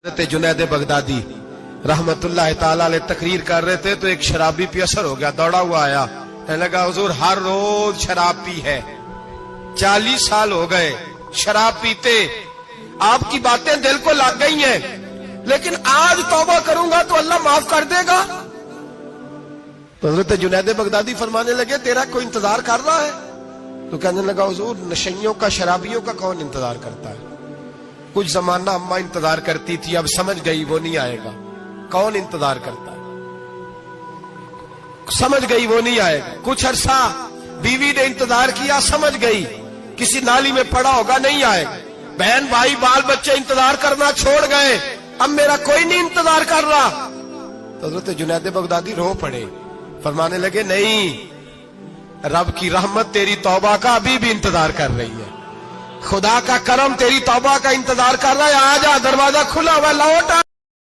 حضرت جنید بغدادی رحمتullah تعالی علیہ تقریر کر رہے تھے تو ایک شرابی پہ اثر ہو گیا، دوڑا ہوا آیا، کہنے لگا حضور ہر روز شراب پی ہے، 40 سال ہو گئے شراب پیتے، آپ کی باتیں دل کو لگ گئی ہیں، لیکن آج توبہ کروں گا تو اللہ معاف کر دے گا۔ تو حضرت جنید بغدادی فرمانے لگے تیرا کوئی انتظار کر رہا ہے؟ تو کہنے لگا حضور نشئیوں کا، شرابیوں کا کون انتظار کرتا ہے؟ کچھ زمانہ اماں انتظار کرتی تھی، اب سمجھ گئی وہ نہیں آئے گا۔ کون انتظار کرتا ہے؟ سمجھ گئی وہ نہیں آئے گا۔ کچھ عرصہ بیوی نے انتظار کیا، سمجھ گئی کسی نالی میں پڑا ہوگا، نہیں آئے گا۔ بہن بھائی بال بچے انتظار کرنا چھوڑ گئے، اب میرا کوئی نہیں انتظار کر رہا۔ تو حضرت جنید بغدادی رو پڑے، فرمانے لگے نہیں، رب کی رحمت تیری توبہ کا ابھی بھی انتظار کر رہی ہے، خدا کا کرم تیری توبہ کا انتظار کر رہا ہے، آ جا، دروازہ کھلا ہوا، لوٹ آ۔